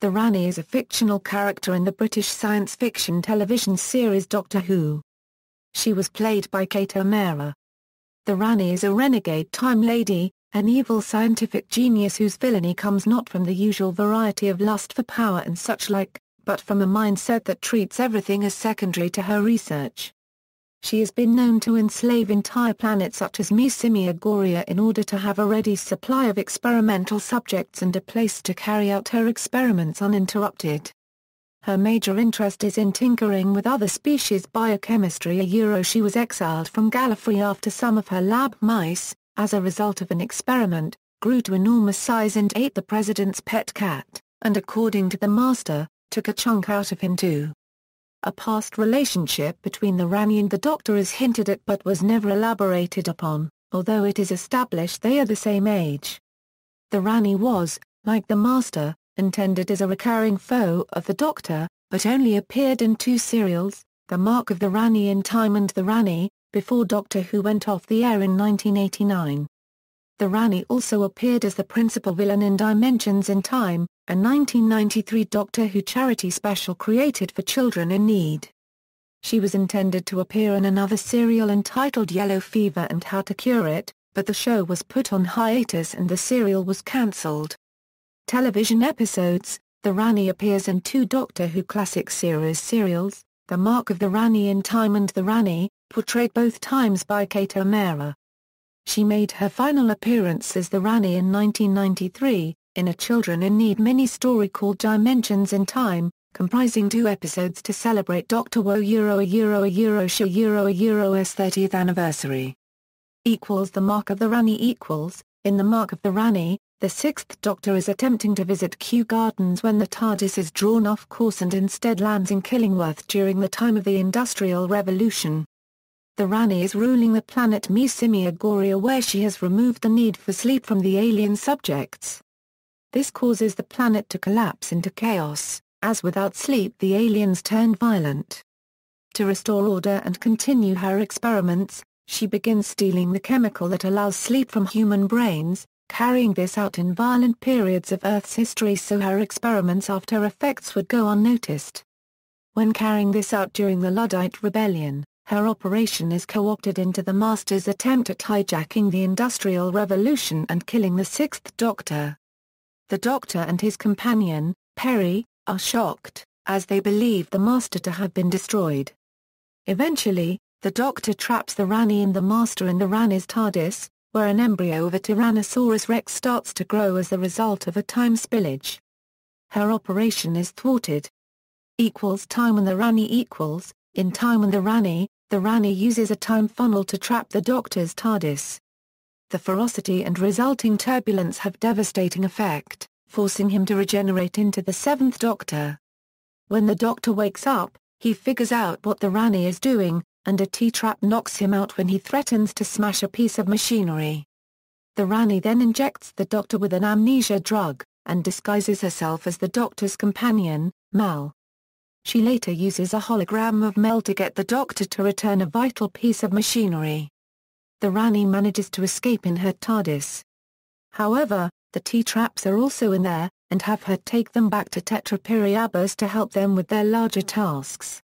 The Rani is a fictional character in the British science fiction television series Doctor Who. She was played by Kate O'Mara. The Rani is a renegade time lady, an evil scientific genius whose villainy comes not from the usual variety of lust for power and such like, but from a mindset that treats everything as secondary to her research. She has been known to enslave entire planets such as Miasimia Goria in order to have a ready supply of experimental subjects and a place to carry out her experiments uninterrupted. Her major interest is in tinkering with other species biochemistry. She was exiled from Gallifrey after some of her lab mice, as a result of an experiment, grew to enormous size and ate the president's pet cat, and according to the Master, took a chunk out of him too. A past relationship between the Rani and the Doctor is hinted at but was never elaborated upon, although it is established they are the same age. The Rani was, like the Master, intended as a recurring foe of the Doctor, but only appeared in 2 serials, The Mark of the Rani in Time and The Rani, before Doctor Who went off the air in 1989. The Rani also appeared as the principal villain in Dimensions in Time, a 1993 Doctor Who charity special created for children in need. She was intended to appear in another serial entitled Yellow Fever and How to Cure It, but the show was put on hiatus and the serial was cancelled. Television episodes: The Rani appears in 2 Doctor Who classic series serials, The Mark of the Rani in Time and The Rani, portrayed both times by Kate O'Mara. She made her final appearance as the Rani in 1993, in a Children in Need mini-story called Dimensions in Time, comprising 2 episodes to celebrate Doctor Who's 30th anniversary. The Mark of the Rani In The Mark of the Rani, the 6th Doctor is attempting to visit Kew Gardens when the Tardis is drawn off course and instead lands in Killingworth during the time of the Industrial Revolution. The Rani is ruling the planet Miasimia Goria, where she has removed the need for sleep from the alien subjects. This causes the planet to collapse into chaos, as without sleep the aliens turn violent. To restore order and continue her experiments, she begins stealing the chemical that allows sleep from human brains, carrying this out in violent periods of Earth's history so her experiments' after effects would go unnoticed. When carrying this out during the Luddite Rebellion, her operation is co-opted into the Master's attempt at hijacking the Industrial Revolution and killing the 6th Doctor. The Doctor and his companion, Perry, are shocked, as they believe the Master to have been destroyed. Eventually, the Doctor traps the Rani and the Master in the Rani's Tardis, where an embryo of a Tyrannosaurus Rex starts to grow as the result of a time spillage. Her operation is thwarted. Time and the Rani In Time and the Rani uses a time funnel to trap the Doctor's Tardis. The ferocity and resulting turbulence have devastating effect, forcing him to regenerate into the 7th Doctor. When the Doctor wakes up, he figures out what the Rani is doing, and a T-trap knocks him out when he threatens to smash a piece of machinery. The Rani then injects the Doctor with an amnesia drug, and disguises herself as the Doctor's companion, Mel. She later uses a hologram of Mel to get the Doctor to return a vital piece of machinery. The Rani manages to escape in her Tardis. However, the T-traps are also in there, and have her take them back to Tetra Periabus to help them with their larger tasks.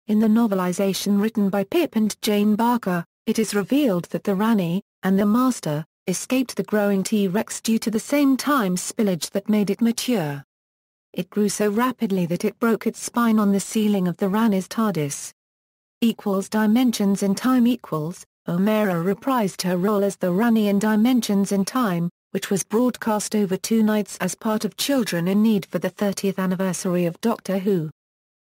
In the novelization written by Pip and Jane Barker, it is revealed that the Rani, and the Master, escaped the growing T-Rex due to the same time spillage that made it mature. It grew so rapidly that it broke its spine on the ceiling of the Rani's Tardis. Dimensions in Time O'Mara reprised her role as the Rani in Dimensions in Time, which was broadcast over 2 nights as part of Children in Need for the 30th anniversary of Doctor Who.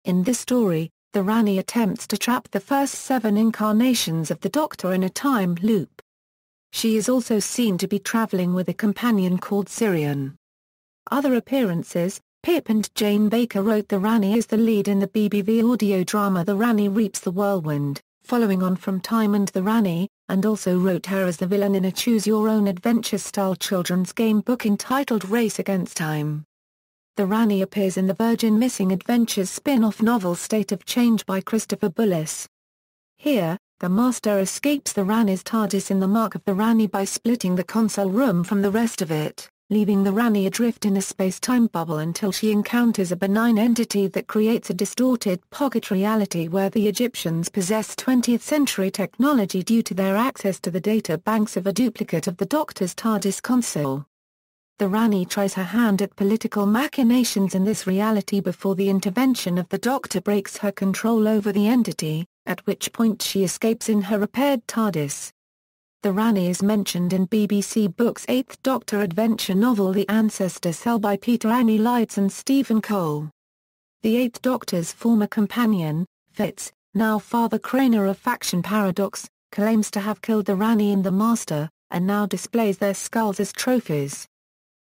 In this story, the Rani attempts to trap the first 7 incarnations of the Doctor in a time loop. She is also seen to be traveling with a companion called Sirian. Other appearances: Pip and Jane Baker wrote the Rani as the lead in the BBV audio drama The Rani Reaps the Whirlwind, following on from Time and the Rani, and also wrote her as the villain in a choose-your-own-adventure-style children's game book entitled Race Against Time. The Rani appears in the Virgin Missing Adventures spin-off novel State of Change by Christopher Bullis. Here, the Master escapes the Rani's Tardis in The Mark of the Rani by splitting the console room from the rest of it, leaving the Rani adrift in a space-time bubble until she encounters a benign entity that creates a distorted pocket reality where the Egyptians possess 20th-century technology due to their access to the data banks of a duplicate of the Doctor's TARDIS console. The Rani tries her hand at political machinations in this reality before the intervention of the Doctor breaks her control over the entity, at which point she escapes in her repaired TARDIS. The Rani is mentioned in BBC Books' Eighth Doctor adventure novel The Ancestor Cell by Peter Annie Leitz and Stephen Cole. The Eighth Doctor's former companion, Fitz, now Father Craner of Faction Paradox, claims to have killed the Rani and the Master, and now displays their skulls as trophies.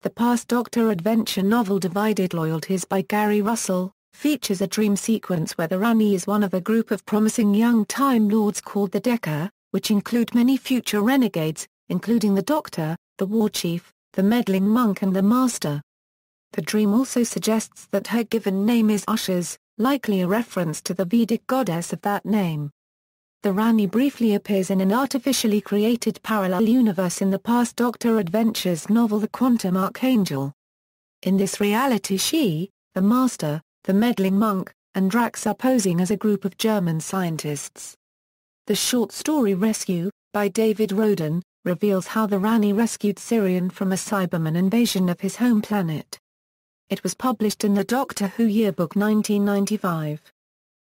The past Doctor adventure novel Divided Loyalties by Gary Russell features a dream sequence where the Rani is one of a group of promising young Time Lords called the Decker, which include many future renegades, including the Doctor, the War Chief, the meddling monk and the Master. The dream also suggests that her given name is Ushers, likely a reference to the Vedic goddess of that name. The Rani briefly appears in an artificially created parallel universe in the past Doctor Adventures novel The Quantum Archangel. In this reality she, the Master, the meddling monk, and Drax are posing as a group of German scientists. The short story Rescue, by David Roden, reveals how the Rani rescued Sirian from a Cyberman invasion of his home planet. It was published in the Doctor Who Yearbook 1995.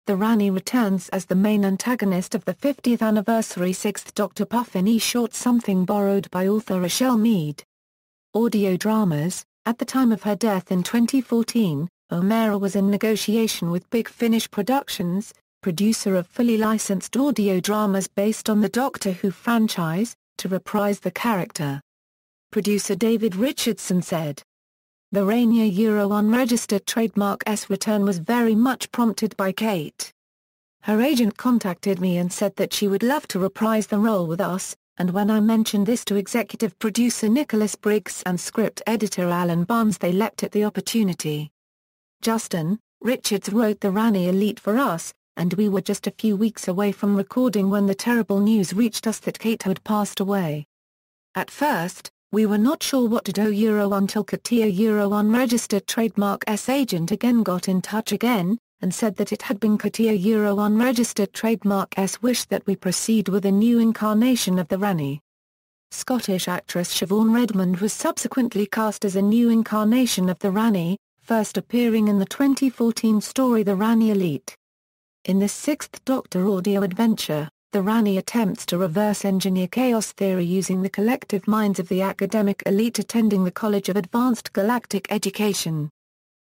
The Rani returns as the main antagonist of the 50th anniversary Sixth Doctor Puffin short Something borrowed by author Rochelle Mead. Audio dramas. At the time of her death in 2014, O'Meara was in negotiation with Big Finish Productions, producer of fully licensed audio dramas based on the Doctor Who franchise, to reprise the character. Producer David Richardson said, "The Rainier unregistered trademark's return was very much prompted by Kate. Her agent contacted me and said that she would love to reprise the role with us, and when I mentioned this to executive producer Nicholas Briggs and script editor Alan Barnes they leapt at the opportunity. Justin Richards wrote The Rani Elite for us, and we were just a few weeks away from recording when the terrible news reached us that Kate had passed away. At first, we were not sure what to do until Katia unregistered trademark's agent again got in touch again, and said that it had been Katia unregistered trademark's wish that we proceed with a new incarnation of the Rani." Scottish actress Siobhan Redmond was subsequently cast as a new incarnation of the Rani, first appearing in the 2014 story The Rani Elite. In this Sixth Doctor audio adventure, the Rani attempts to reverse-engineer chaos theory using the collective minds of the academic elite attending the College of Advanced Galactic Education.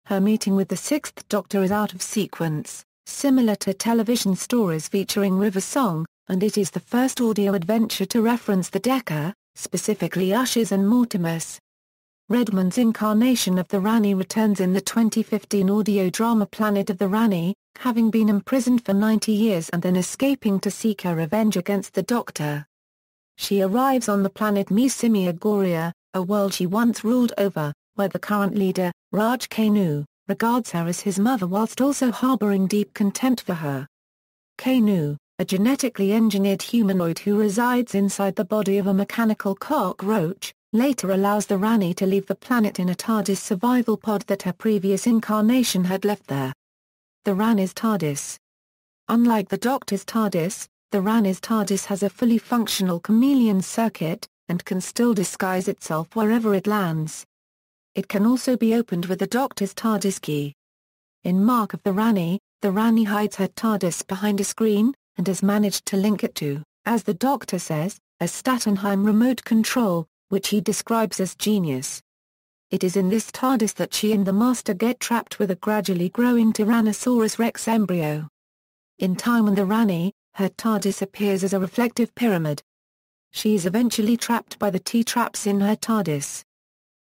Her meeting with the Sixth Doctor is out of sequence, similar to television stories featuring River Song, and it is the first audio adventure to reference the Decker, specifically Ushers and Mortimus. Redmond's incarnation of the Rani returns in the 2015 audio drama Planet of the Rani, having been imprisoned for 90 years and then escaping to seek her revenge against the Doctor. She arrives on the planet Miasimia Goria, a world she once ruled over, where the current leader, Raj Kanu, regards her as his mother whilst also harboring deep contempt for her. Kanu, a genetically engineered humanoid who resides inside the body of a mechanical cockroach, later allows the Rani to leave the planet in a TARDIS survival pod that her previous incarnation had left there. The Rani's TARDIS. Unlike the Doctor's TARDIS, the Rani's TARDIS has a fully functional chameleon circuit, and can still disguise itself wherever it lands. It can also be opened with the Doctor's TARDIS key. In Mark of the Rani hides her TARDIS behind a screen, and has managed to link it to, as the Doctor says, a Statenheim remote control, which he describes as genius. It is in this TARDIS that she and the Master get trapped with a gradually growing Tyrannosaurus Rex embryo. In Time and the Rani, her TARDIS appears as a reflective pyramid. She is eventually trapped by the T-traps in her TARDIS.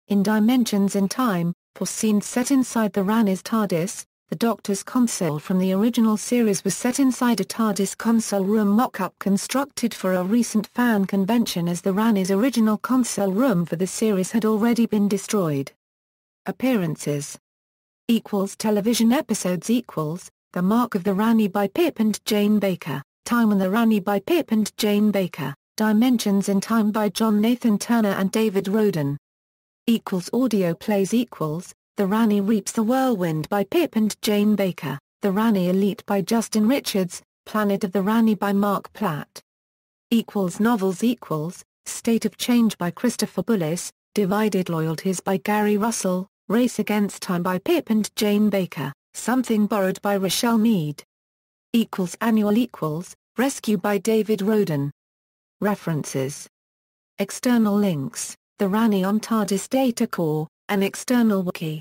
In Dimensions in Time, for scenes set inside the Rani's TARDIS, the Doctor's console from the original series was set inside a TARDIS console room mock-up constructed for a recent fan convention as the Rani's original console room for the series had already been destroyed. Appearances Television episodes The Mark of the Rani by Pip and Jane Baker, Time and the Rani by Pip and Jane Baker, Dimensions in Time by John Nathan Turner and David Roden. Audio plays The Rani Reaps the Whirlwind by Pip and Jane Baker, The Rani Elite by Justin Richards, Planet of the Rani by Mark Platt. Novels State of Change by Christopher Bullis, Divided Loyalties by Gary Russell, Race Against Time by Pip and Jane Baker, Something Borrowed by Rochelle Mead. Annual Rescue by David Roden. References. External links: The Rani on Tardis Data Core, an external wiki.